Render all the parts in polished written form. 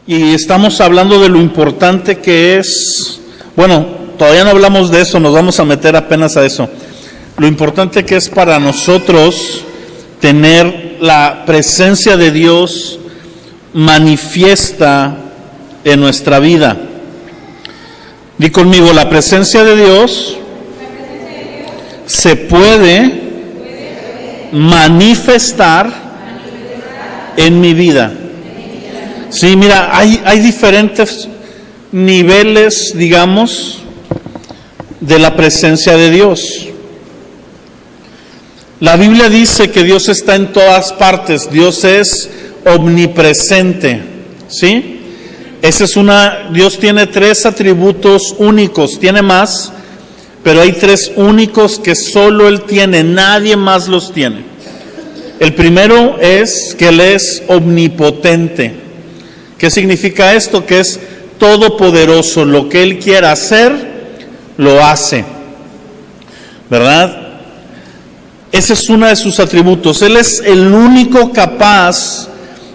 Y estamos hablando de lo importante que es, bueno, todavía no hablamos de eso, nos vamos a meter apenas a eso. Lo importante que es para nosotros tener la presencia de Dios manifiesta en nuestra vida. Di conmigo, la presencia de Dios se puede manifestar en mi vida. Sí, mira, hay diferentes niveles, digamos, de la presencia de Dios. La Biblia dice que Dios está en todas partes, Dios es omnipresente, ¿sí? Dios tiene 3 atributos únicos, tiene más, pero hay 3 únicos que solo Él tiene, nadie más los tiene. El primero es que Él es omnipotente. ¿Qué significa esto? Que es todopoderoso, lo que Él quiera hacer, lo hace, ¿verdad? Ese es uno de sus atributos. Él es el único capaz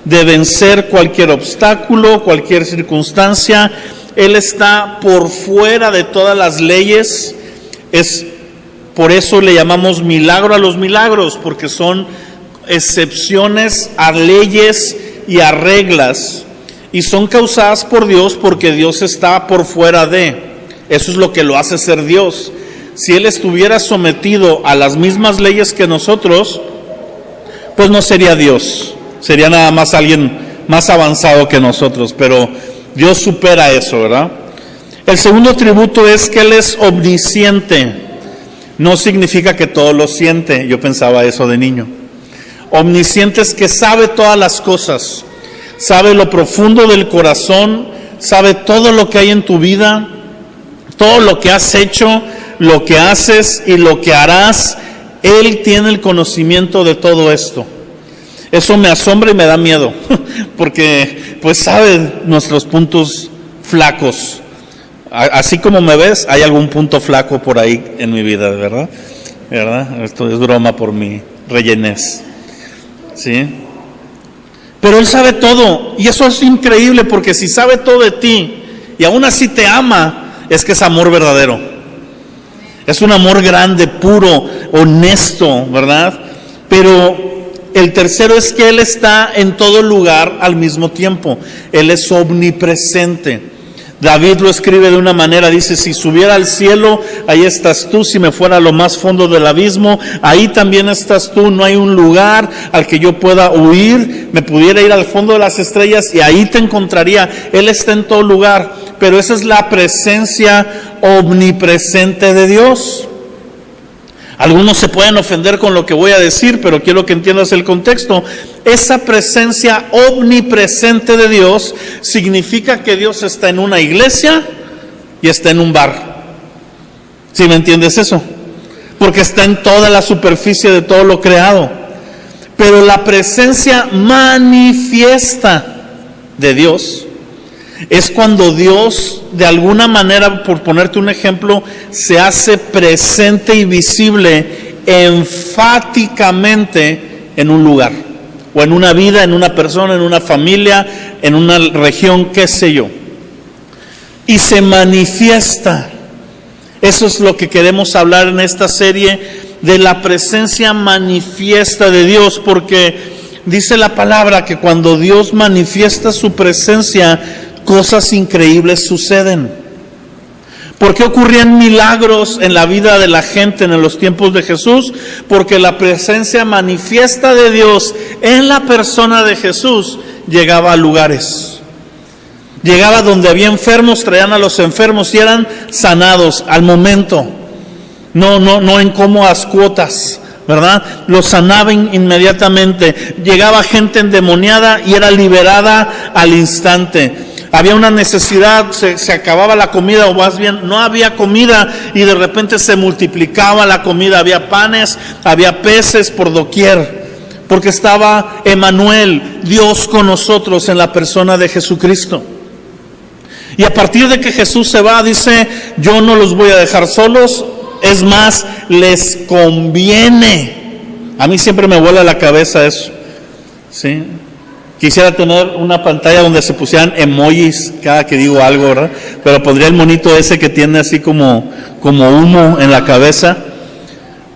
de vencer cualquier obstáculo, cualquier circunstancia. Él está por fuera de todas las leyes. Por eso le llamamos milagro a los milagros, porque son excepciones a leyes y a reglas, y son causadas por Dios porque Dios está por fuera de. Eso es lo que lo hace ser Dios. Si Él estuviera sometido a las mismas leyes que nosotros, pues no sería Dios, sería nada más alguien más avanzado que nosotros, pero Dios supera eso, ¿verdad? El segundo atributo es que Él es omnisciente. No significa que todo lo siente, yo pensaba eso de niño. Omnisciente es que sabe todas las cosas, sabe lo profundo del corazón, sabe todo lo que hay en tu vida, todo lo que has hecho, lo que haces y lo que harás. Él tiene el conocimiento de todo esto. Eso me asombra y me da miedo, porque pues sabe nuestros puntos flacos. Así como me ves, hay algún punto flaco por ahí en mi vida, ¿verdad? Esto es broma por mi rellenez, ¿sí? Pero Él sabe todo, y eso es increíble, porque si sabe todo de ti y aún así te ama, es que es amor verdadero. Es un amor grande, puro, honesto, ¿verdad? Pero el tercero es que Él está en todo lugar al mismo tiempo. Él es omnipresente. David lo escribe de una manera, dice: si subiera al cielo, ahí estás tú; si me fuera a lo más fondo del abismo, ahí también estás tú. No hay un lugar al que yo pueda huir, me pudiera ir al fondo de las estrellas y ahí te encontraría. Él está en todo lugar, pero esa es la presencia omnipresente de Dios. Algunos se pueden ofender con lo que voy a decir, pero quiero que entiendas el contexto. Esa presencia omnipresente de Dios significa que Dios está en una iglesia y está en un bar. ¿Sí me entiendes eso? Porque está en toda la superficie de todo lo creado. Pero la presencia manifiesta de Dios es cuando Dios, de alguna manera, por ponerte un ejemplo, se hace presente y visible enfáticamente en un lugar, o en una vida, en una persona, en una familia, en una región, qué sé yo. Y se manifiesta. Eso es lo que queremos hablar en esta serie, de la presencia manifiesta de Dios, porque dice la palabra que cuando Dios manifiesta su presencia, cosas increíbles suceden. ¿Por qué ocurrían milagros en la vida de la gente en los tiempos de Jesús? Porque la presencia manifiesta de Dios en la persona de Jesús llegaba a lugares. Llegaba donde había enfermos, traían a los enfermos y eran sanados al momento. No en cómodas cuotas, ¿verdad? Los sanaban inmediatamente. Llegaba gente endemoniada y era liberada al instante. Había una necesidad, se acababa la comida, o más bien no había comida, y de repente se multiplicaba la comida. Había panes, había peces por doquier, porque estaba Emmanuel, Dios con nosotros, en la persona de Jesucristo. Y a partir de que Jesús se va, dice: yo no los voy a dejar solos, es más, les conviene. A mí siempre me vuela la cabeza eso, ¿sí? Quisiera tener una pantalla donde se pusieran emojis cada que digo algo, ¿verdad? Pero pondría el monito ese que tiene así como humo en la cabeza.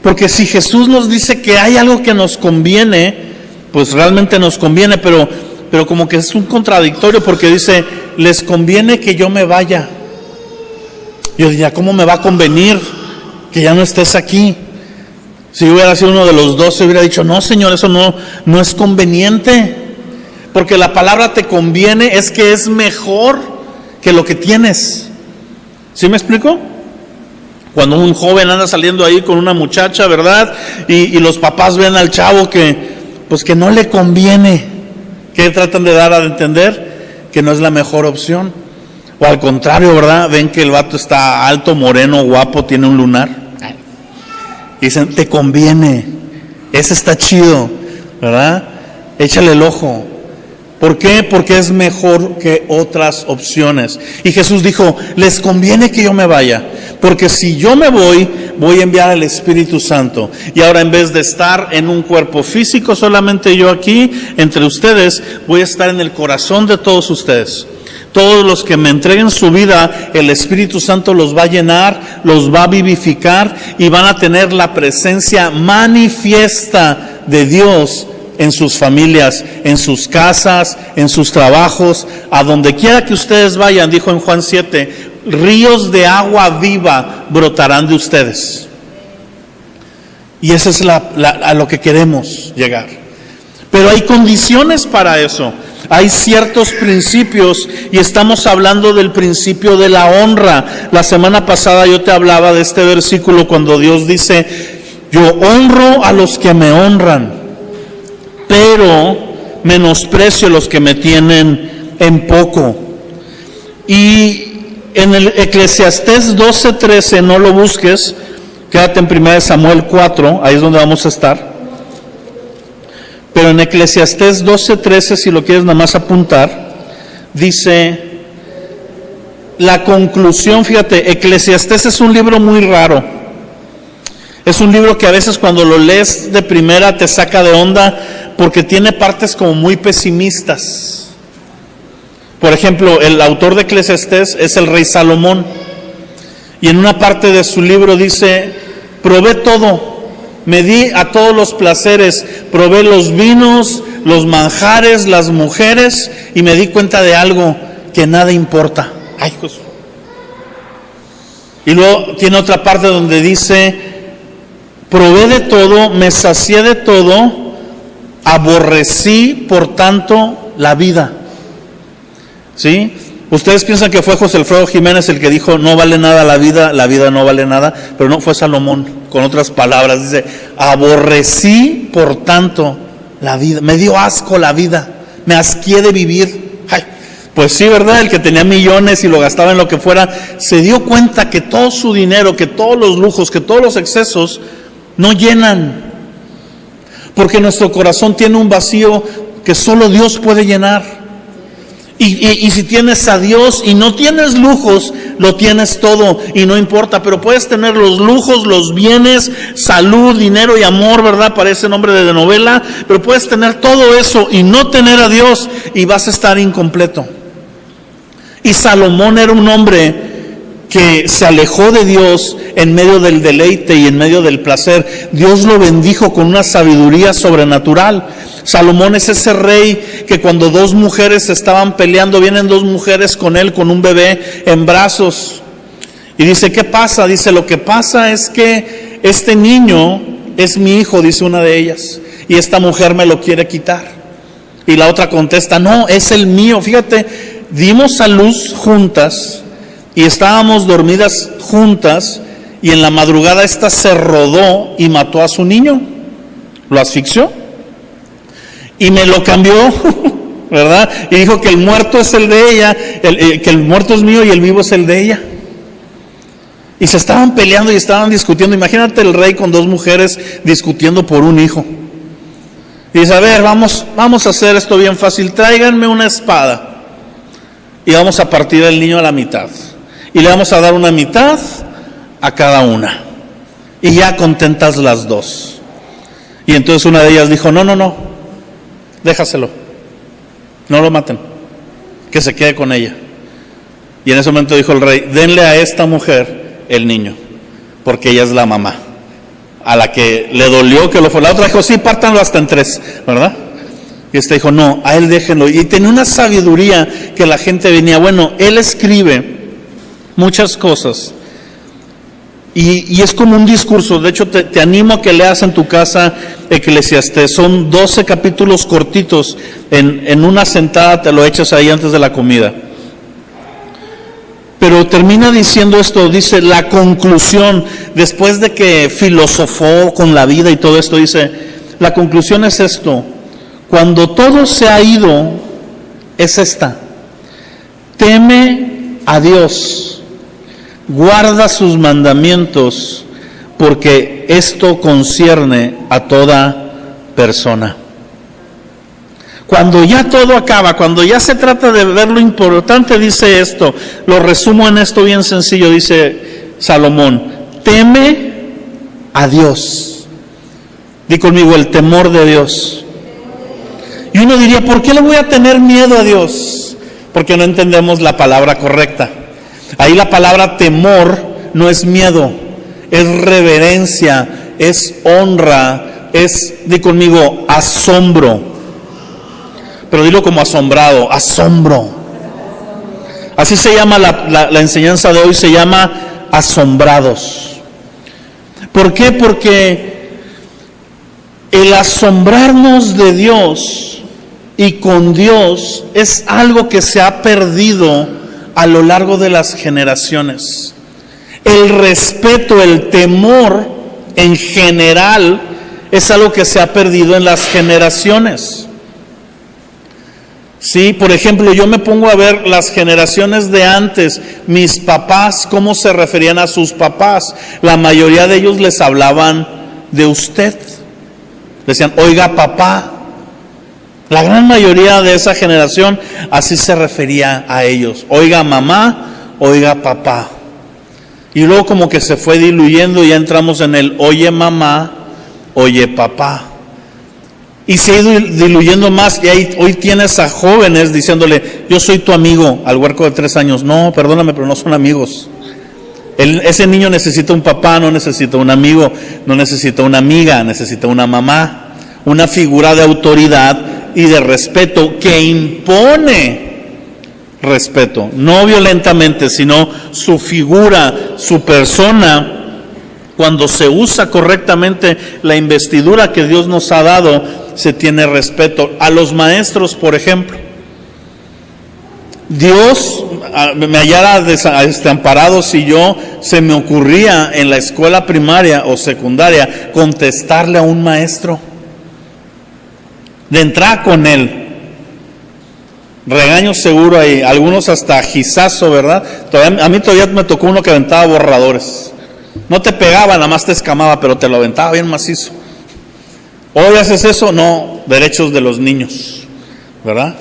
Porque si Jesús nos dice que hay algo que nos conviene, pues realmente nos conviene, pero como que es un contradictorio, porque dice, les conviene que yo me vaya. Yo diría, ¿cómo me va a convenir que ya no estés aquí? Si yo hubiera sido uno de los 12, hubiera dicho, no, Señor, eso no es conveniente. Porque la palabra te conviene es que es mejor que lo que tienes. ¿Sí me explico? Cuando un joven anda saliendo ahí con una muchacha, ¿verdad? Y los papás ven al chavo que no le conviene. ¿Qué tratan de dar a entender? Que no es la mejor opción. O al contrario, ¿verdad? Ven que el vato está alto, moreno, guapo, tiene un lunar. Y dicen, te conviene. Ese está chido, ¿verdad? Échale el ojo. ¿Por qué? Porque es mejor que otras opciones. Y Jesús dijo, les conviene que yo me vaya, porque si yo me voy a enviar al Espíritu Santo. Y ahora, en vez de estar en un cuerpo físico solamente yo aquí, entre ustedes, voy a estar en el corazón de todos ustedes. Todos los que me entreguen su vida, el Espíritu Santo los va a llenar, los va a vivificar y van a tener la presencia manifiesta de Dios en sus familias, en sus casas, en sus trabajos, a donde quiera que ustedes vayan. Dijo en Juan 7, ríos de agua viva brotarán de ustedes. Y eso es a lo que queremos llegar. Pero hay condiciones para eso. Hay ciertos principios, y estamos hablando del principio de la honra. La semana pasada yo te hablaba de este versículo cuando Dios dice, yo honro a los que me honran, pero menosprecio a los que me tienen en poco. Y en el Eclesiastés 12:13, no lo busques, quédate en 1 Samuel 4, ahí es donde vamos a estar. Pero en Eclesiastés 12:13, si lo quieres nada más apuntar, dice la conclusión. Fíjate, Eclesiastés es un libro muy raro. Es un libro que a veces cuando lo lees de primera te saca de onda, porque tiene partes como muy pesimistas. Por ejemplo, el autor de Eclesiastés es el rey Salomón, y en una parte de su libro dice, probé todo, me di a todos los placeres, probé los vinos, los manjares, las mujeres, y me di cuenta de algo, que nada importa. Ay, Jesús. Y luego tiene otra parte donde dice, probé de todo, me sacié de todo, aborrecí por tanto la vida. ¿Sí? Ustedes piensan que fue José Alfredo Jiménez el que dijo no vale nada la vida no vale nada, pero no, fue Salomón, con otras palabras, dice, aborrecí por tanto la vida, me dio asco la vida, me asqué de vivir. Ay, pues sí, ¿verdad? El que tenía millones y lo gastaba en lo que fuera, se dio cuenta que todo su dinero, que todos los lujos, que todos los excesos no llenan. Porque nuestro corazón tiene un vacío que solo Dios puede llenar. Y si tienes a Dios y no tienes lujos, lo tienes todo y no importa. Pero puedes tener los lujos, los bienes, salud, dinero y amor, ¿verdad? Parece nombre de novela. Pero puedes tener todo eso y no tener a Dios y vas a estar incompleto. Y Salomón era un hombre que se alejó de Dios en medio del deleite y en medio del placer. Dios lo bendijo con una sabiduría sobrenatural. Salomón es ese rey que cuando dos mujeres estaban peleando, vienen dos mujeres con él con un bebé en brazos. Y dice, ¿qué pasa? Dice, lo que pasa es que este niño es mi hijo, dice una de ellas, y esta mujer me lo quiere quitar. Y la otra contesta, no, es el mío. Fíjate, dimos a luz juntas y estábamos dormidas juntas, y en la madrugada esta se rodó y mató a su niño, lo asfixió y me lo cambió, ¿verdad? Y dijo que el muerto es el de ella, que el muerto es mío y el vivo es el de ella. Y se estaban peleando y estaban discutiendo. Imagínate el rey con dos mujeres discutiendo por un hijo. Y dice, a ver, vamos a hacer esto bien fácil, tráiganme una espada y vamos a partir el niño a la mitad. Y le vamos a dar una mitad a cada una. Y ya contentas las dos. Y entonces una de ellas dijo, no, déjaselo. no lo maten, que se quede con ella. Y en ese momento dijo el rey, denle a esta mujer el niño, porque ella es la mamá. A la que le dolió que lo fue. La otra dijo, sí, pártanlo hasta en 3, ¿verdad? Y este dijo, no, a él déjenlo. Y tenía una sabiduría que la gente venía. Bueno, él escribe muchas cosas. Y es como un discurso. De hecho, te animo a que leas en tu casa Eclesiastés. Son 12 capítulos cortitos. En una sentada te lo echas ahí antes de la comida. Pero termina diciendo esto, dice la conclusión, después de que filosofó con la vida y todo esto, dice, la conclusión es esto, cuando todo se ha ido, es esta, teme a Dios, guarda sus mandamientos, porque esto concierne a toda persona. Cuando ya todo acaba, cuando ya se trata de ver lo importante, dice esto, lo resumo en esto bien sencillo, dice Salomón, teme a Dios. Di conmigo, el temor de Dios. Y uno diría, ¿por qué le voy a tener miedo a Dios? Porque no entendemos la palabra correcta. Ahí la palabra temor no es miedo, es reverencia, es honra, es, di conmigo, asombro. Pero dilo como asombrado, asombro. Así se llama la enseñanza de hoy, se llama asombrados. ¿Por qué? Porque el asombrarnos de Dios y con Dios es algo que se ha perdido a lo largo de las generaciones. El respeto, el temor en general es algo que se ha perdido en las generaciones. Sí, por ejemplo, yo me pongo a ver las generaciones de antes, mis papás, cómo se referían a sus papás. La mayoría de ellos les hablaban de usted. Decían, oiga papá. La gran mayoría de esa generación así se refería a ellos. Oiga mamá, oiga papá. Y luego como que se fue diluyendo y ya entramos en el oye mamá, oye papá. Y se ha ido diluyendo más y ahí, hoy tienes a jóvenes diciéndole, yo soy tu amigo, al huerco de 3 años. No, perdóname, pero no son amigos. Ese niño necesita un papá, no necesita un amigo, no necesita una amiga, necesita una mamá. Una figura de autoridad y de respeto que impone respeto. No violentamente, sino su figura, su persona. Cuando se usa correctamente la investidura que Dios nos ha dado, se tiene respeto. A los maestros, por ejemplo, Dios me hallara amparado si yo se me ocurría en la escuela primaria o secundaria contestarle a un maestro, de entrar con él. Regaño seguro ahí, algunos hasta gizazo, ¿verdad? A mí todavía me tocó uno que aventaba borradores. No te pegaba, nada más te escamaba, pero te lo aventaba bien macizo. Hoy haces eso, no, derechos de los niños, ¿verdad?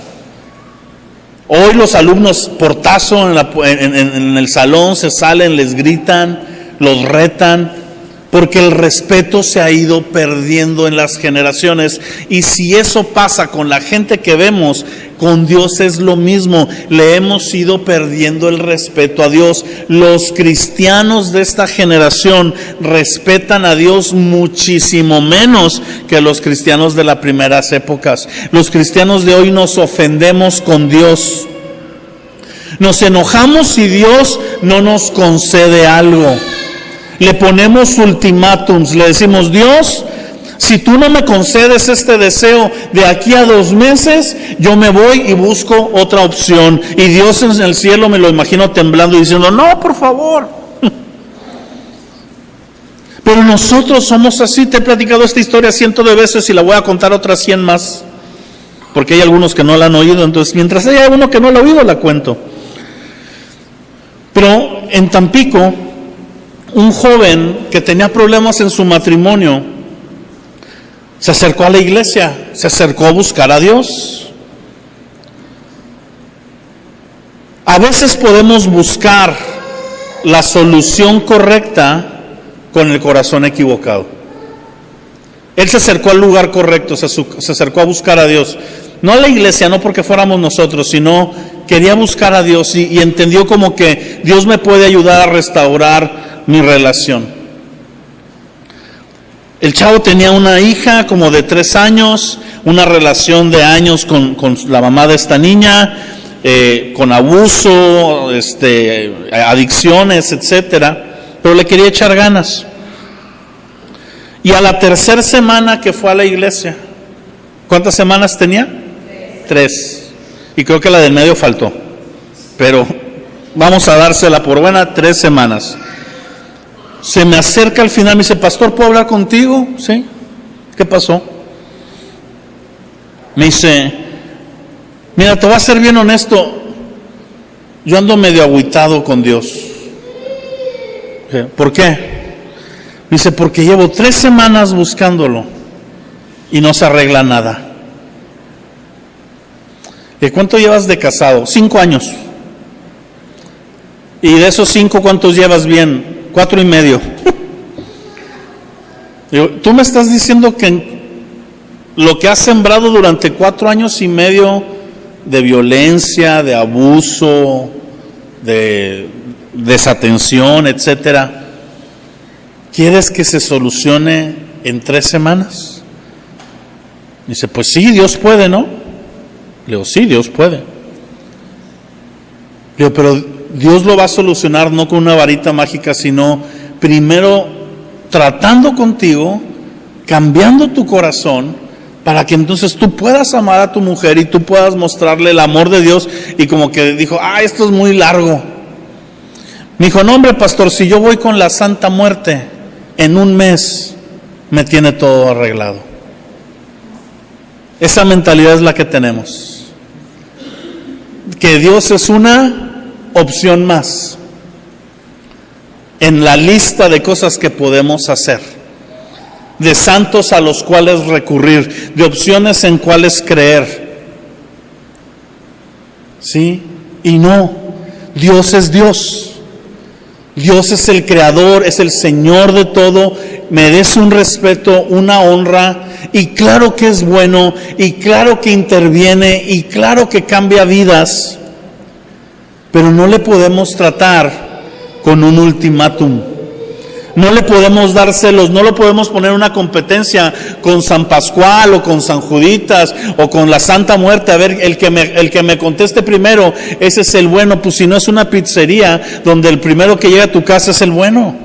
Hoy los alumnos portazo en el salón se salen, les gritan, los retan, porque el respeto se ha ido perdiendo en las generaciones. Y si eso pasa con la gente que vemos, con Dios es lo mismo. Le hemos ido perdiendo el respeto a Dios. Los cristianos de esta generación respetan a Dios muchísimo menos que los cristianos de las primeras épocas. Los cristianos de hoy nos ofendemos con Dios. Nos enojamos si Dios no nos concede algo. Le ponemos ultimátums, le decimos, Dios, si tú no me concedes este deseo de aquí a 2 meses, yo me voy y busco otra opción. Y Dios en el cielo me lo imagino temblando y diciendo, no, por favor. Pero nosotros somos así. Te he platicado esta historia 100 de veces y la voy a contar otras 100 más, porque hay algunos que no la han oído. Entonces, mientras haya uno que no la ha oído, la cuento. Pero en Tampico, un joven que tenía problemas en su matrimonio se acercó a la iglesia, se acercó a buscar a Dios. A veces podemos buscar la solución correcta con el corazón equivocado. Él se acercó al lugar correcto, se acercó a buscar a Dios, No a la iglesia, no porque fuéramos nosotros, sino quería buscar a Dios y entendió como que Dios me puede ayudar a restaurar mi relación. El chavo tenía una hija como de 3 años, una relación de años con la mamá de esta niña, con abuso, adicciones, etcétera, pero le quería echar ganas. Y a la 3ª semana que fue a la iglesia, ¿cuántas semanas tenía? 3. Y creo que la del medio faltó, pero vamos a dársela por buena, 3 semanas. Se me acerca al final, me dice: pastor, ¿puedo hablar contigo? ¿Sí? ¿Qué pasó? Me dice: mira, te voy a ser bien honesto, yo ando medio agüitado con Dios. ¿Por qué? Me dice: porque llevo 3 semanas buscándolo y no se arregla nada. ¿De cuánto llevas de casado? 5 años. Y de esos 5, ¿cuántos llevas bien? 4 y medio. Digo, tú me estás diciendo que lo que has sembrado durante 4 años y medio de violencia, de abuso, de desatención, etcétera, ¿quieres que se solucione en 3 semanas? Dice: pues sí, Dios puede, ¿no? Le digo: sí, Dios puede. Le digo: pero Dios lo va a solucionar no con una varita mágica, sino primero tratando contigo, cambiando tu corazón, para que entonces tú puedas amar a tu mujer y tú puedas mostrarle el amor de Dios. Y como que dijo: esto es muy largo. Me dijo: no, hombre, pastor, si yo voy con la Santa Muerte, en 1 mes me tiene todo arreglado. Esa mentalidad es la que tenemos, que Dios es una opción más en la lista de cosas que podemos hacer, de santos a los cuales recurrir, de opciones en cuales creer. ¿Sí? Y no, Dios es Dios. Dios es el creador, es el Señor de todo, merece un respeto, una honra, y claro que es bueno, y claro que interviene, y claro que cambia vidas, pero no le podemos tratar con un ultimátum. No le podemos dar celos, no lo podemos poner en una competencia con San Pascual o con San Juditas o con la Santa Muerte. A ver, el que me conteste primero, ese es el bueno. Pues si no, es una pizzería donde el primero que llega a tu casa es el bueno.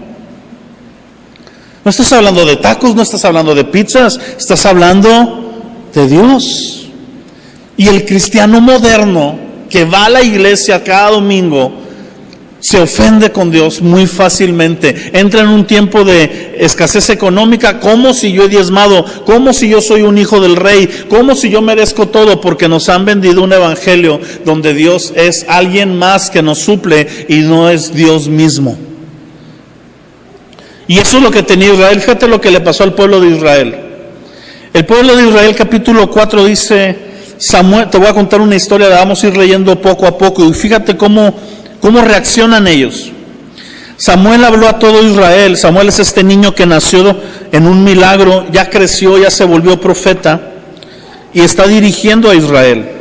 No estás hablando de tacos, no estás hablando de pizzas, estás hablando de Dios. Y el cristiano moderno que va a la iglesia cada domingo se ofende con Dios muy fácilmente. Entra en un tiempo de escasez económica, como si yo he diezmado, como si yo soy un hijo del rey, como si yo merezco todo, porque nos han vendido un evangelio donde Dios es alguien más que nos suple y no es Dios mismo. Y eso es lo que tenía Israel. Fíjate lo que le pasó al pueblo de Israel. El pueblo de Israel, capítulo 4, dice Samuel, te voy a contar una historia, la vamos a ir leyendo poco a poco, y fíjate cómo reaccionan ellos. Samuel habló a todo Israel. Samuel es este niño que nació en un milagro, ya creció, ya se volvió profeta y está dirigiendo a Israel.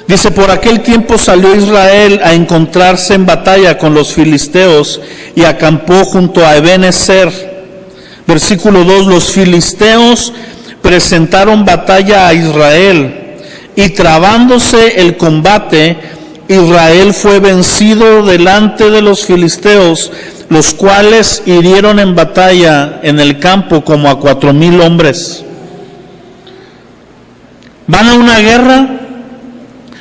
Dice: por aquel tiempo salió Israel a encontrarse en batalla con los filisteos y acampó junto a Ebenezer. Versículo 2: los filisteos presentaron batalla a Israel y trabándose el combate, Israel fue vencido delante de los filisteos, los cuales hirieron en batalla en el campo como a 4,000 hombres. Van a una guerra,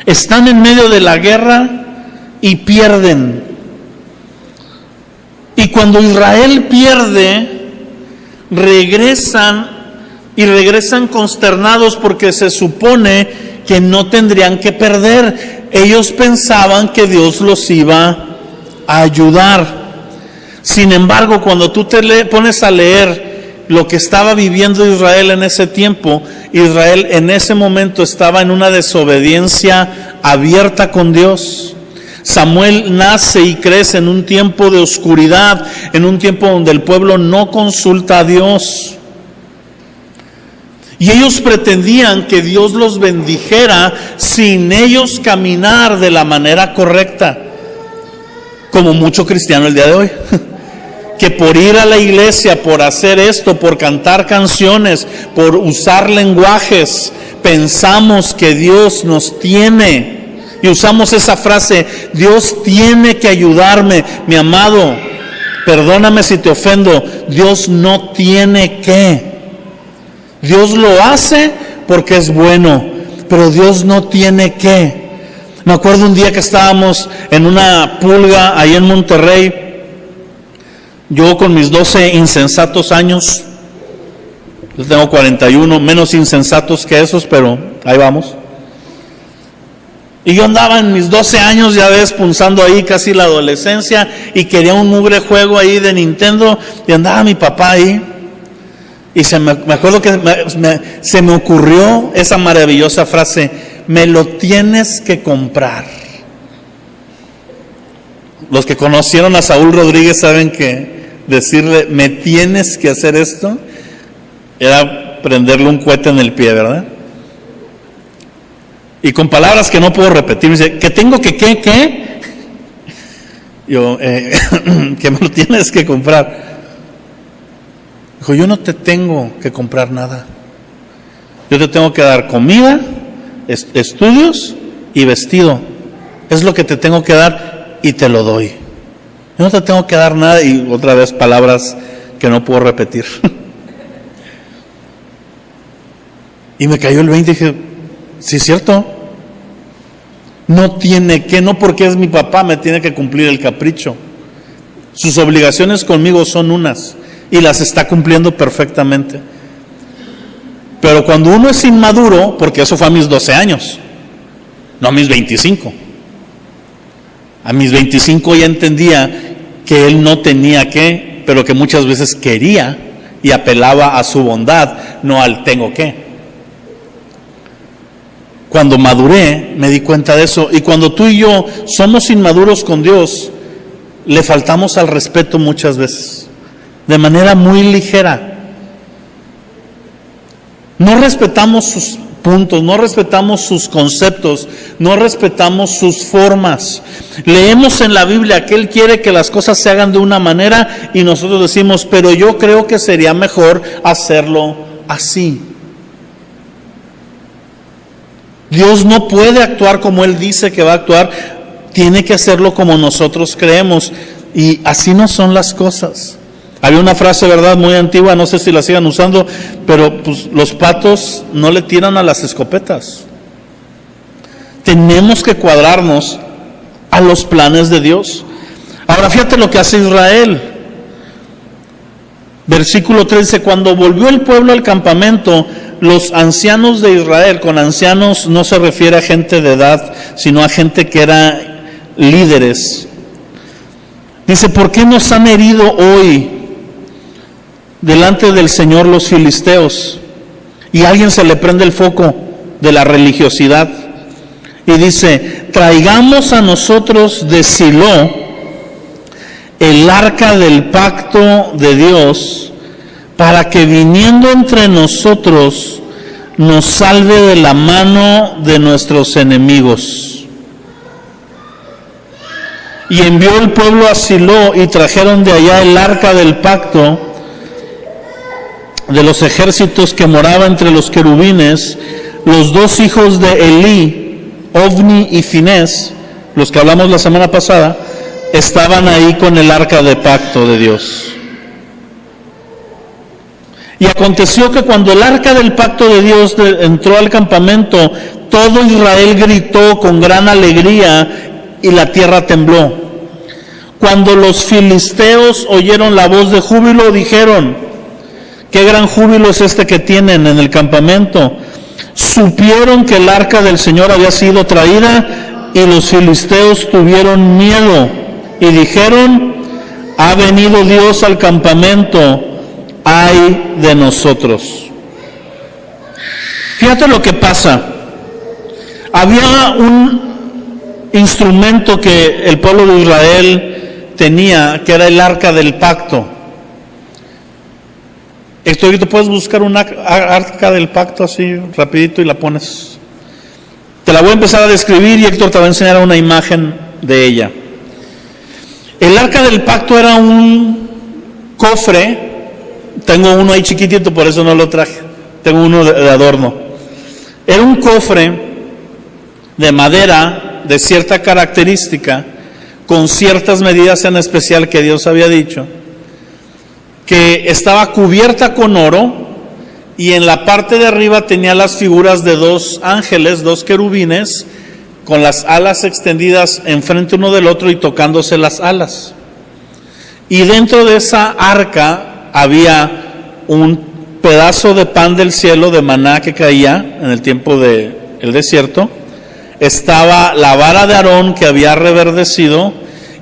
están en medio de la guerra y pierden. Y cuando Israel pierde, regresan consternados porque se supone que no tendrían que perder. Ellos pensaban que Dios los iba a ayudar. Sin embargo, cuando tú te pones a leer lo que estaba viviendo Israel en ese tiempo, Israel en ese momento estaba en una desobediencia abierta con Dios. Samuel nace y crece en un tiempo de oscuridad, en un tiempo donde el pueblo no consulta a Dios. Y ellos pretendían que Dios los bendijera sin ellos caminar de la manera correcta, como mucho cristiano el día de hoy. Que por ir a la iglesia, por hacer esto, por cantar canciones, por usar lenguajes, pensamos que Dios nos tiene. Y usamos esa frase, Dios tiene que ayudarme. Mi amado, perdóname si te ofendo, Dios no tiene que. Dios lo hace porque es bueno, pero Dios no tiene que. Me acuerdo un día que estábamos en una pulga ahí en Monterrey, yo con mis 12 insensatos años, yo tengo 41, menos insensatos que esos, pero ahí vamos. Y yo andaba en mis 12 años, ya ves, punzando ahí casi la adolescencia, y quería un mugre juego ahí de Nintendo, y andaba mi papá ahí. Y me acuerdo que se me ocurrió esa maravillosa frase, me lo tienes que comprar. Los que conocieron a Saúl Rodríguez saben que decirle, me tienes que hacer esto, era prenderle un cohete en el pie, ¿verdad? Y con palabras que no puedo repetir, me dice, ¿que tengo que qué? Yo, que me lo tienes que comprar. Dijo, yo no te tengo que comprar nada. Yo te tengo que dar comida, estudios y vestido. Es lo que te tengo que dar y te lo doy. Yo no te tengo que dar nada. Y otra vez palabras que no puedo repetir. Y me cayó el 20 y dije, sí es cierto. No tiene que, no porque es mi papá me tiene que cumplir el capricho. Sus obligaciones conmigo son unas. Y las está cumpliendo perfectamente. Pero cuando uno es inmaduro, porque eso fue a mis 12 años, no a mis 25. A mis 25 ya entendía que él no tenía que, pero que muchas veces quería y apelaba a su bondad, no al tengo que. Cuando maduré, me di cuenta de eso. Y cuando tú y yo somos inmaduros con Dios, le faltamos al respeto muchas veces. De manera muy ligera. No respetamos sus puntos, no respetamos sus conceptos, no respetamos sus formas. Leemos en la Biblia que Él quiere que las cosas se hagan de una manera y nosotros decimos, pero yo creo que sería mejor hacerlo así. Dios no puede actuar como Él dice que va a actuar, tiene que hacerlo como nosotros creemos. Y así no son las cosas. Había una frase, ¿verdad?, muy antigua, no sé si la sigan usando, pero pues los patos no le tiran a las escopetas. Tenemos que cuadrarnos a los planes de Dios. Ahora fíjate lo que hace Israel. Versículo 13, cuando volvió el pueblo al campamento, los ancianos de Israel, con ancianos no se refiere a gente de edad, sino a gente que era líderes. Dice, ¿por qué nos han herido hoy delante del Señor los filisteos? Y a alguien se le prende el foco de la religiosidad y dice, traigamos a nosotros de Silo el arca del pacto de Dios, para que viniendo entre nosotros nos salve de la mano de nuestros enemigos. Y envió el pueblo a Silo y trajeron de allá el arca del pacto de los ejércitos que moraba entre los querubines. Los dos hijos de Elí, Ofni y Finés, los que hablamos la semana pasada, estaban ahí con el arca de pacto de Dios. Y aconteció que cuando el arca del pacto de Dios entró al campamento, todo Israel gritó con gran alegría y la tierra tembló. Cuando los filisteos oyeron la voz de júbilo, dijeron, qué gran júbilo es este que tienen en el campamento. Supieron que el arca del Señor había sido traída y los filisteos tuvieron miedo y dijeron, ha venido Dios al campamento, ay de nosotros. Fíjate lo que pasa. Había un instrumento que el pueblo de Israel tenía, que era el arca del pacto. Esto ahorita puedes buscar una arca del pacto así rapidito y la pones. Te la voy a empezar a describir y Héctor te va a enseñar una imagen de ella. El arca del pacto era un cofre. Tengo uno ahí chiquitito, por eso no lo traje. Tengo uno de adorno. Era un cofre de madera de cierta característica, con ciertas medidas en especial que Dios había dicho, que estaba cubierta con oro, y en la parte de arriba tenía las figuras de dos ángeles, dos querubines, con las alas extendidas enfrente uno del otro y tocándose las alas. Y dentro de esa arca había un pedazo de pan del cielo, de maná que caía en el tiempo del desierto. Estaba la vara de Aarón que había reverdecido,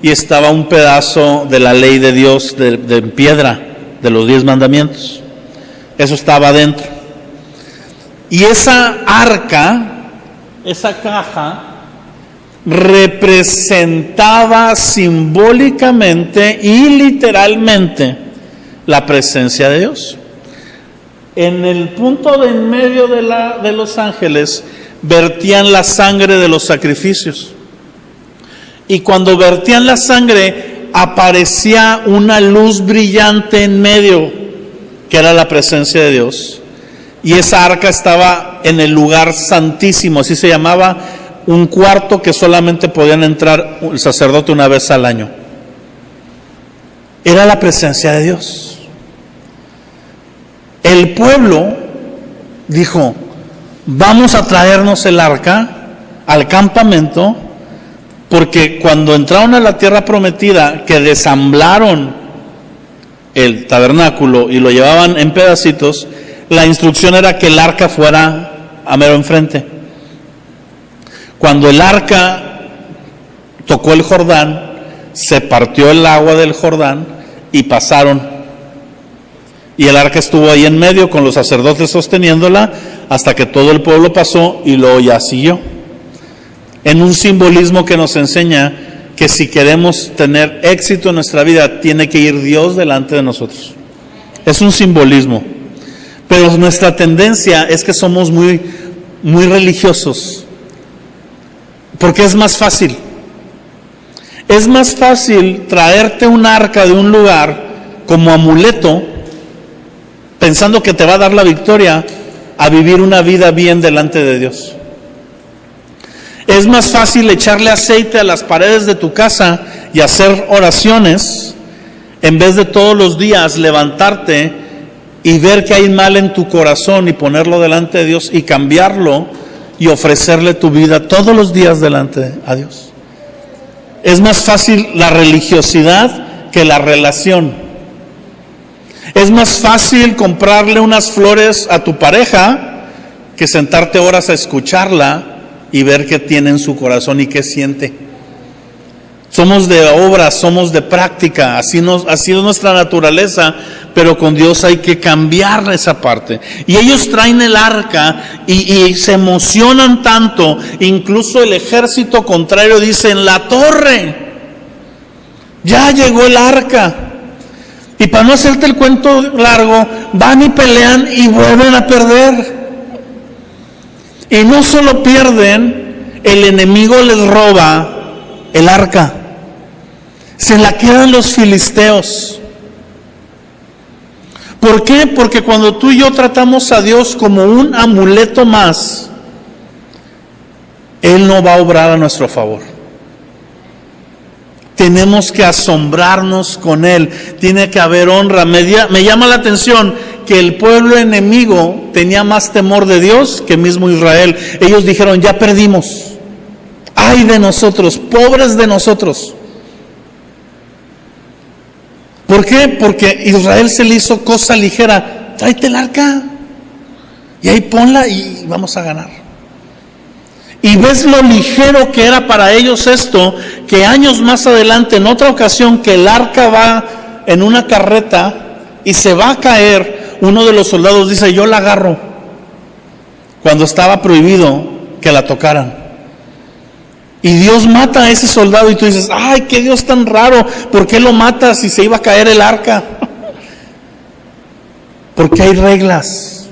y estaba un pedazo de la ley de Dios de piedra, de los 10 mandamientos. Eso estaba adentro. Y esa arca, esa caja, representaba simbólicamente y literalmente la presencia de Dios. En el punto de en medio de los ángeles vertían la sangre de los sacrificios. Y cuando vertían la sangre, aparecía una luz brillante en medio, que era la presencia de Dios. Y esa arca estaba en el lugar santísimo, así se llamaba, un cuarto que solamente podían entrar el sacerdote una vez al año. Era la presencia de Dios. El pueblo dijo: vamos a traernos el arca al campamento, porque cuando entraron a la tierra prometida, que desamblaron el tabernáculo y lo llevaban en pedacitos, la instrucción era que el arca fuera a mero enfrente. Cuando el arca tocó el Jordán, se partió el agua del Jordán y pasaron. Y el arca estuvo ahí en medio con los sacerdotes sosteniéndola hasta que todo el pueblo pasó, y luego ya siguió. En un simbolismo que nos enseña que si queremos tener éxito en nuestra vida, tiene que ir Dios delante de nosotros. Es un simbolismo. Pero nuestra tendencia es que somos muy religiosos, porque es más fácil. Es más fácil traerte un arca de un lugar como amuleto, pensando que te va a dar la victoria, a vivir una vida bien delante de Dios. Es más fácil echarle aceite a las paredes de tu casa y hacer oraciones, en vez de todos los días levantarte y ver que hay mal en tu corazón y ponerlo delante de Dios y cambiarlo y ofrecerle tu vida todos los días delante a Dios. Es más fácil la religiosidad que la relación. Es más fácil comprarle unas flores a tu pareja que sentarte horas a escucharla y ver qué tiene en su corazón y qué siente. Somos de obra, somos de práctica, así es nuestra naturaleza, pero con Dios hay que cambiar esa parte. Y ellos traen el arca y se emocionan tanto, incluso el ejército contrario dice: en la torre ya llegó el arca. Y para no hacerte el cuento largo, van y pelean y vuelven a perder. Y no solo pierden, el enemigo les roba el arca. Se la quedan los filisteos. ¿Por qué? Porque cuando tú y yo tratamos a Dios como un amuleto más, Él no va a obrar a nuestro favor. Tenemos que asombrarnos con Él. Tiene que haber honra. Me llama la atención que el pueblo enemigo tenía más temor de Dios que mismo Israel. Ellos dijeron: ya perdimos. ¡Ay de nosotros! ¡Pobres de nosotros! ¿Por qué? Porque Israel se le hizo cosa ligera. Tráete el arca y ahí ponla y vamos a ganar. Y ves lo ligero que era para ellos esto, que años más adelante, en otra ocasión, que el arca va en una carreta y se va a caer, uno de los soldados dice: yo la agarro, cuando estaba prohibido que la tocaran. Y Dios mata a ese soldado y tú dices: ay, qué Dios tan raro, ¿por qué lo mata si se iba a caer el arca? porque hay reglas,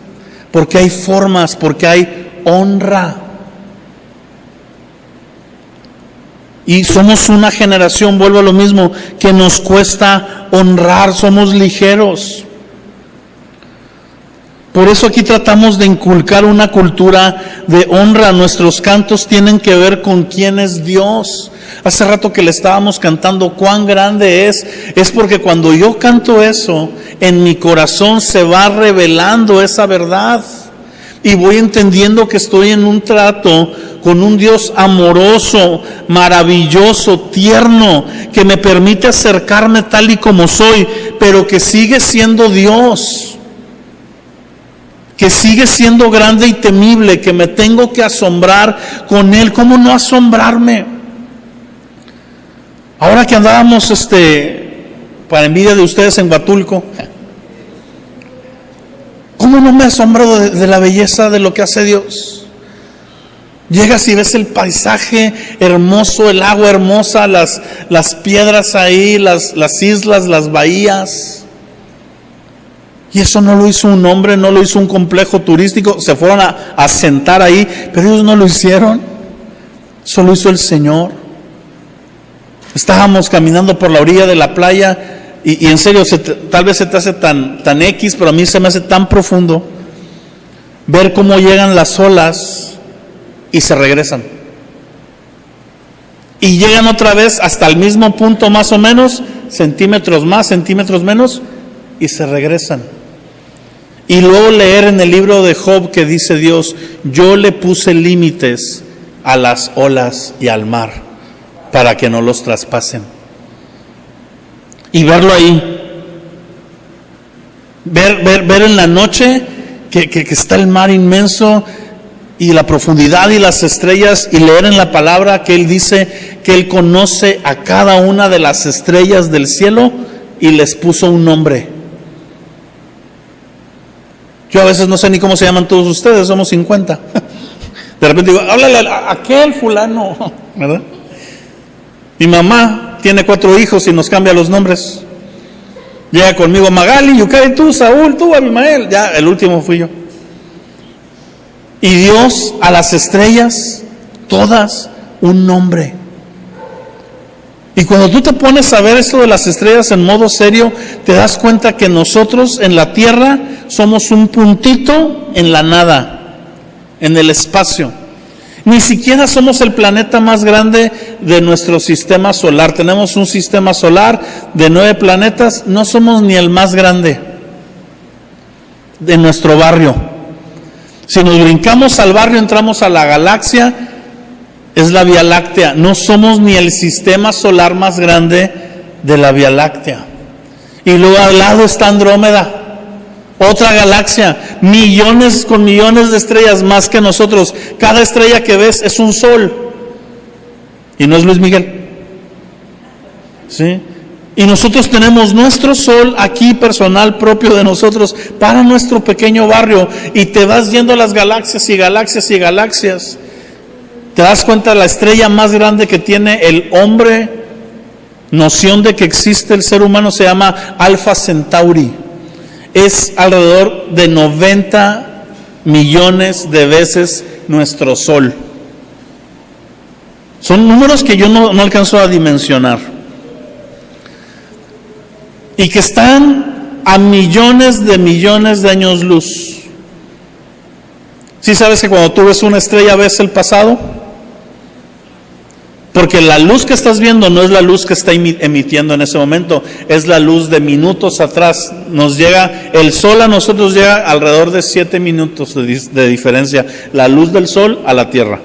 porque hay formas, porque hay honra. Y somos una generación, vuelvo a lo mismo, que nos cuesta honrar, somos ligeros. Por eso aquí tratamos de inculcar una cultura de honra. Nuestros cantos tienen que ver con quién es Dios. Hace rato que le estábamos cantando cuán grande es porque cuando yo canto eso, en mi corazón se va revelando esa verdad. Y voy entendiendo que estoy en un trato con un Dios amoroso, maravilloso, tierno, que me permite acercarme tal y como soy, pero que sigue siendo Dios, que sigue siendo grande y temible, que me tengo que asombrar con Él. ¿Cómo no asombrarme? Ahora que andábamos, para envidia de ustedes, en Huatulco, ¿cómo no me asombro de la belleza de lo que hace Dios? Llegas y ves el paisaje hermoso, el agua hermosa, las piedras ahí, las islas, las bahías. Y eso no lo hizo un hombre, no lo hizo un complejo turístico. Se fueron a sentar ahí, pero ellos no lo hicieron. Eso lo hizo el Señor. Estábamos caminando por la orilla de la playa y en serio, tal vez se te hace tan X, pero a mí se me hace tan profundo ver cómo llegan las olas y se regresan. Y llegan otra vez hasta el mismo punto más o menos, centímetros más, centímetros menos, y se regresan. Y luego leer en el libro de Job que dice Dios: yo le puse límites a las olas y al mar para que no los traspasen. Y verlo ahí, ver en la noche que está el mar inmenso y la profundidad y las estrellas, y leer en la palabra que Él dice que Él conoce a cada una de las estrellas del cielo y les puso un nombre. Yo a veces no sé ni cómo se llaman todos ustedes, somos 50. De repente digo, háblale a aquel fulano, ¿verdad? Mi mamá tiene 4 hijos y nos cambia los nombres. Llega conmigo Magali, Yucay, tú, Saúl, tú, Abimael. Ya, el último fui yo. Y Dios a las estrellas, todas, un nombre. Y cuando tú te pones a ver esto de las estrellas en modo serio, te das cuenta que nosotros en la tierra somos un puntito en la nada, en el espacio. Ni siquiera somos el planeta más grande de nuestro sistema solar. Tenemos un sistema solar de 9 planetas, no somos ni el más grande de nuestro barrio. Si nos brincamos al barrio, entramos a la galaxia, es la Vía Láctea. No somos ni el sistema solar más grande de la Vía Láctea. Y luego al lado está Andrómeda, otra galaxia, millones con millones de estrellas más que nosotros. Cada estrella que ves es un sol. Y no es Luis Miguel. ¿Sí? Y nosotros tenemos nuestro sol aquí personal propio de nosotros para nuestro pequeño barrio. Y te vas yendo a las galaxias y galaxias y galaxias. Te das cuenta, la estrella más grande que tiene el hombre noción de que existe el ser humano se llama Alpha Centauri. Es alrededor de 90 millones de veces nuestro sol. Son números que yo no alcanzo a dimensionar. Y que están a millones de años luz. ¿Sí sabes que cuando tú ves una estrella ves el pasado? Porque la luz que estás viendo no es la luz que está emitiendo en ese momento, es la luz de minutos atrás. Nos llega, el sol a nosotros llega alrededor de 7 minutos de diferencia, la luz del sol a la Tierra.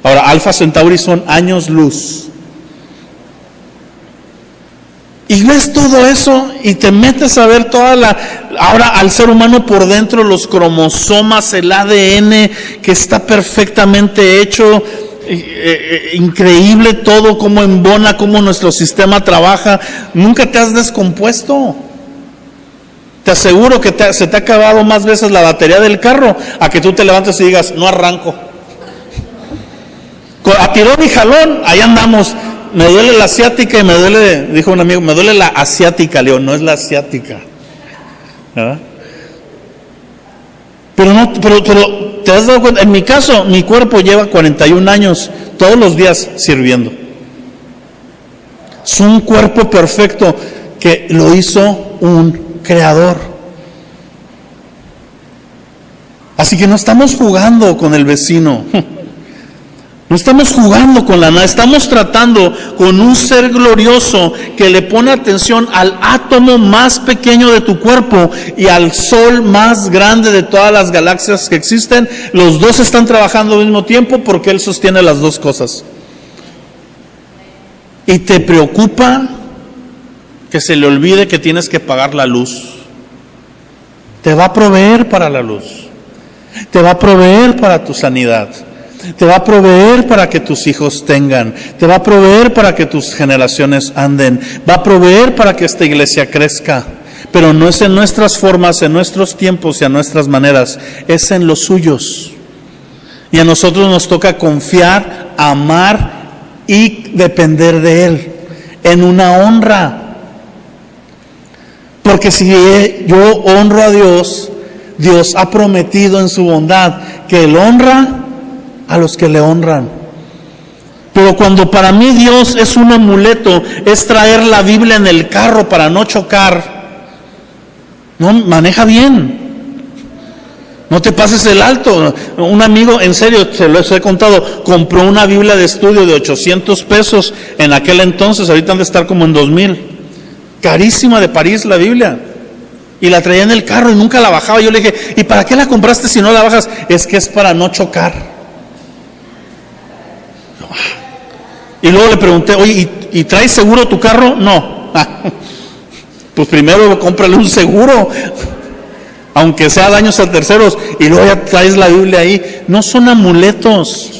Ahora, Alpha Centauri son años luz. Y ves todo eso y te metes a ver ahora al ser humano por dentro, los cromosomas, el ADN que está perfectamente hecho. Increíble todo, cómo embona, cómo nuestro sistema trabaja. Nunca te has descompuesto. Te aseguro que se te ha acabado más veces la batería del carro a que tú te levantes y digas, no arranco. A tirón y jalón, ahí andamos. Me duele la asiática y me duele, dijo un amigo, me duele la asiática. Le digo, no es la asiática, ¿verdad? Pero ¿te has dado cuenta? En mi caso, mi cuerpo lleva 41 años todos los días sirviendo. Es un cuerpo perfecto que lo hizo un creador. Así que no estamos jugando con el vecino. No estamos jugando con la nada, estamos tratando con un ser glorioso que le pone atención al átomo más pequeño de tu cuerpo y al sol más grande de todas las galaxias que existen. Los dos están trabajando al mismo tiempo porque Él sostiene las dos cosas. Y te preocupa que se le olvide que tienes que pagar la luz. Te va a proveer para la luz, te va a proveer para tu sanidad, te va a proveer para que tus hijos tengan, te va a proveer para que tus generaciones anden, va a proveer para que esta iglesia crezca, pero no es en nuestras formas, en nuestros tiempos y a nuestras maneras, es en los suyos. Y a nosotros nos toca confiar, amar y depender de Él en una honra. Porque si yo honro a Dios, Dios ha prometido en su bondad que Él honra a los que le honran. Pero cuando para mí Dios es un amuleto, es traer la Biblia en el carro para no chocar, no, maneja bien, no te pases el alto. Un amigo, en serio, se los he contado, compró una Biblia de estudio de 800 pesos en aquel entonces, ahorita han de estar como en 2,000, carísima, de París la Biblia, y la traía en el carro y nunca la bajaba. Yo le dije, ¿y para qué la compraste si no la bajas? Es que es para no chocar. Y luego le pregunté, oye, ¿y traes seguro tu carro? No. Pues primero cómprale un seguro, aunque sea daños a terceros, y luego ya traes la Biblia ahí. No son amuletos.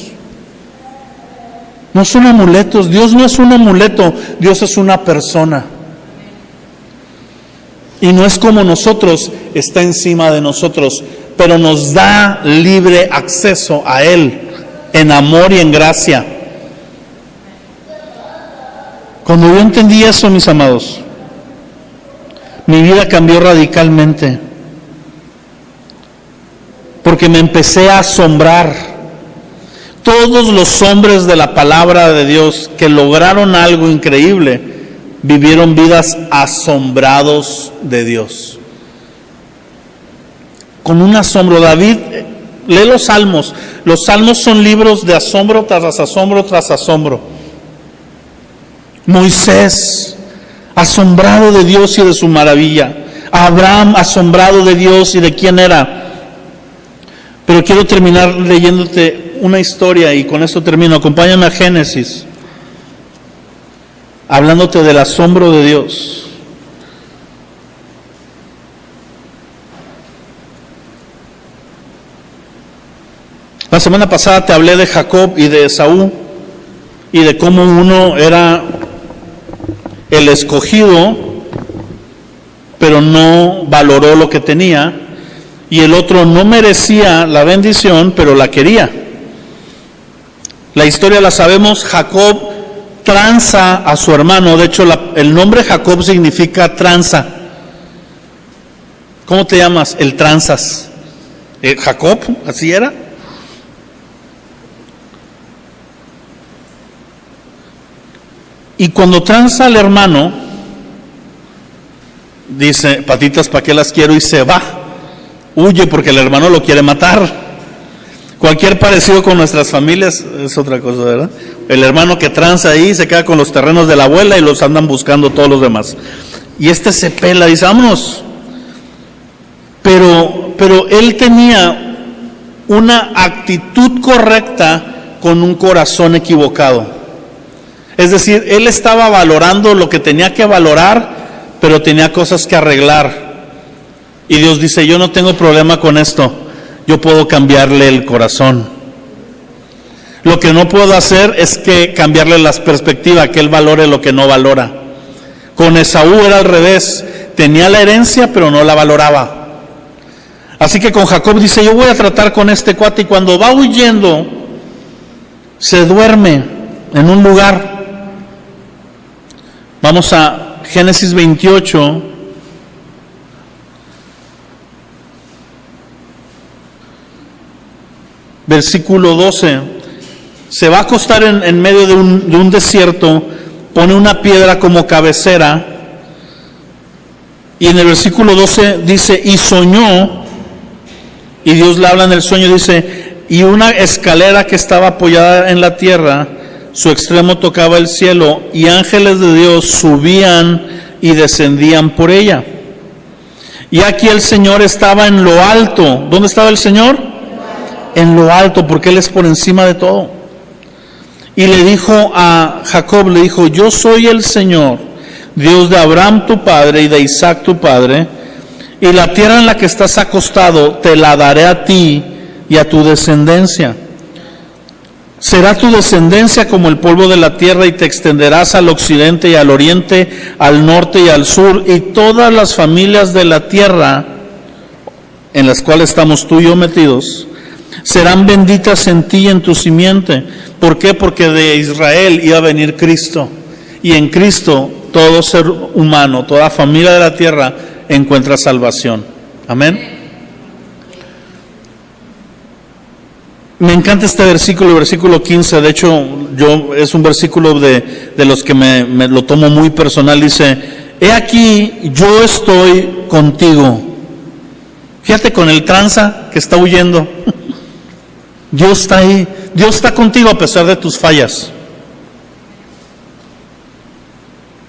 No son amuletos. Dios no es un amuleto, Dios es una persona. Y no es como nosotros, está encima de nosotros, pero nos da libre acceso a Él, en amor y en gracia. Cuando yo entendí eso, mis amados, mi vida cambió radicalmente, porque me empecé a asombrar. Todos los hombres de la palabra de Dios que lograron algo increíble, vivieron vidas asombrados de Dios. Con un asombro. David, lee los salmos. Los salmos son libros de asombro tras asombro tras asombro. Moisés, asombrado de Dios y de su maravilla. Abraham, asombrado de Dios y de quién era. Pero quiero terminar leyéndote una historia y con esto termino. Acompáñame a Génesis, hablándote del asombro de Dios. La semana pasada te hablé de Jacob y de Esaú y de cómo uno era el escogido, pero no valoró lo que tenía, y el otro no merecía la bendición, pero la quería. La historia la sabemos. Jacob tranza a su hermano. De hecho, el nombre Jacob significa tranza. ¿Cómo te llamas? El tranzas. Jacob, así era. Y cuando tranza al hermano, dice, patitas, ¿para qué las quiero? Y se va, huye porque el hermano lo quiere matar. Cualquier parecido con nuestras familias es otra cosa, ¿verdad? El hermano que tranza ahí se queda con los terrenos de la abuela y los andan buscando todos los demás. Y se pela, dice, vámonos. Pero él tenía una actitud correcta con un corazón equivocado. Es decir, él estaba valorando lo que tenía que valorar, pero tenía cosas que arreglar. Y Dios dice, yo no tengo problema con esto, yo puedo cambiarle el corazón. Lo que no puedo hacer es que cambiarle la perspectiva, que él valore lo que no valora. Con Esaú era al revés, tenía la herencia pero no la valoraba. Así que con Jacob dice, yo voy a tratar con este cuate, y cuando va huyendo, se duerme en un lugar. Vamos a Génesis 28. versículo 12, se va a acostar en medio de un desierto, pone una piedra como cabecera, y en el versículo 12 dice, y soñó, y Dios le habla en el sueño, dice, y una escalera que estaba apoyada en la tierra, su extremo tocaba el cielo, y ángeles de Dios subían y descendían por ella. Y aquí el Señor estaba en lo alto. ¿Dónde estaba el Señor? En lo alto, porque Él es por encima de todo. Y le dijo a Jacob, le dijo, yo soy el Señor, Dios de Abraham tu padre y de Isaac tu padre, y la tierra en la que estás acostado te la daré a ti y a tu descendencia. Será tu descendencia como el polvo de la tierra, y te extenderás al occidente y al oriente, al norte y al sur, y todas las familias de la tierra, en las cuales estamos tú y yo metidos, serán benditas en ti y en tu simiente. ¿Por qué? Porque de Israel iba a venir Cristo, y en Cristo todo ser humano, toda familia de la tierra encuentra salvación. Amén. Me encanta este versículo, el versículo 15, de hecho, es un versículo de los que me lo tomo muy personal. Dice, he aquí, yo estoy contigo. Fíjate, con el tranza que está huyendo, Dios está ahí, Dios está contigo a pesar de tus fallas.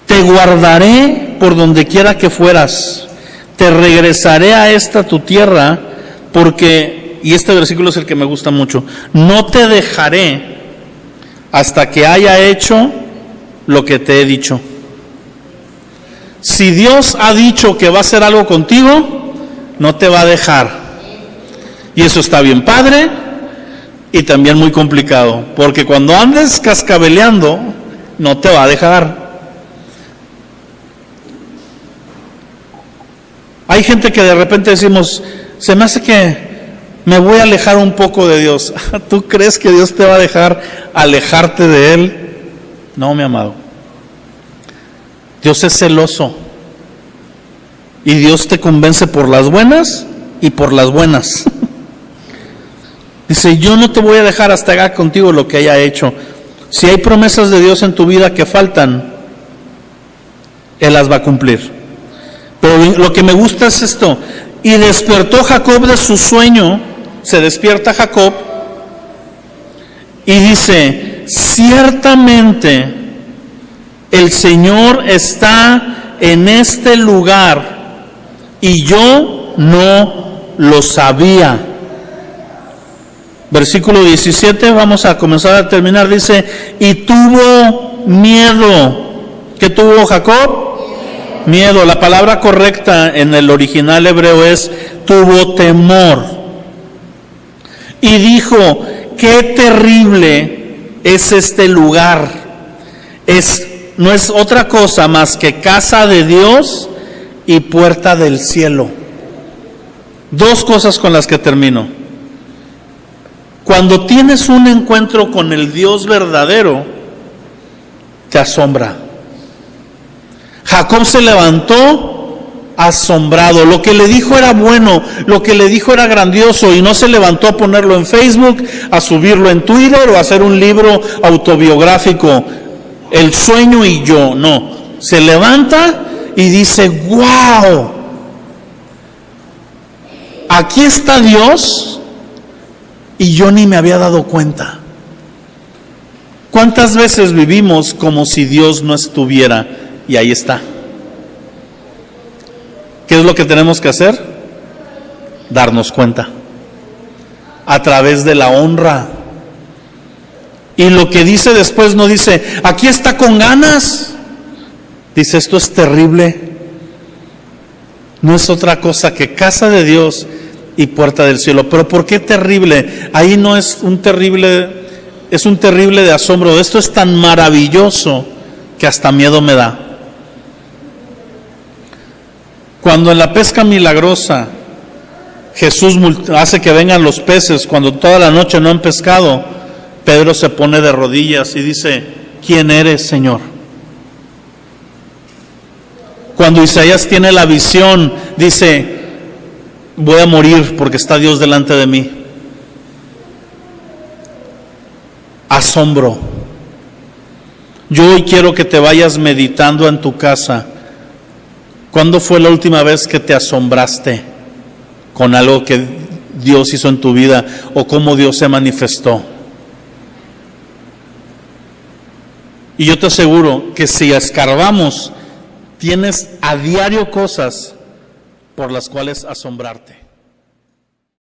Te guardaré por donde quiera que fueras, te regresaré a esta tu tierra, porque... Y este versículo es el que me gusta mucho. No te dejaré hasta que haya hecho lo que te he dicho. Si Dios ha dicho que va a hacer algo contigo, no te va a dejar. Y eso está bien padre y también muy complicado, porque cuando andes cascabeleando, no te va a dejar. Hay gente que de repente decimos, se me hace que me voy a alejar un poco de Dios. ¿Tú crees que Dios te va a dejar alejarte de Él? No, mi amado. Dios es celoso. Y Dios te convence por las buenas y por las buenas. Dice, yo no te voy a dejar hasta haga contigo lo que haya hecho. Si hay promesas de Dios en tu vida que faltan, Él las va a cumplir. Pero lo que me gusta es esto. Y despertó Jacob de su sueño. Se despierta Jacob y dice, ciertamente el Señor está en este lugar y yo no lo sabía. Versículo 17, vamos a comenzar a terminar, dice, y tuvo miedo. ¿Qué tuvo Jacob? Miedo. La palabra correcta en el original hebreo es tuvo temor. Y dijo, qué terrible es este lugar. No es otra cosa más que casa de Dios y puerta del cielo. Dos cosas con las que termino. Cuando tienes un encuentro con el Dios verdadero, te asombra. Jacob se levantó asombrado. Lo que le dijo era bueno, lo que le dijo era grandioso, y no se levantó a ponerlo en Facebook, a subirlo en Twitter o a hacer un libro autobiográfico, El sueño y yo. No, se levanta y dice, wow, aquí está Dios y yo ni me había dado cuenta. ¿Cuántas veces vivimos como si Dios no estuviera? Y ahí está. ¿Qué es lo que tenemos que hacer? Darnos cuenta a través de la honra. Y lo que dice después no dice, aquí está con ganas. Dice, esto es terrible. No es otra cosa que casa de Dios y puerta del cielo. Pero ¿por qué terrible? Ahí no es un terrible, es un terrible de asombro. Esto es tan maravilloso que hasta miedo me da. Cuando en la pesca milagrosa Jesús hace que vengan los peces, cuando toda la noche no han pescado, Pedro se pone de rodillas y dice, ¿quién eres, Señor? Cuando Isaías tiene la visión, dice, voy a morir porque está Dios delante de mí. asombro. Yo hoy quiero que te vayas meditando en tu casa. ¿Cuándo fue la última vez que te asombraste con algo que Dios hizo en tu vida o cómo Dios se manifestó? Y yo te aseguro que si escarbamos, tienes a diario cosas por las cuales asombrarte.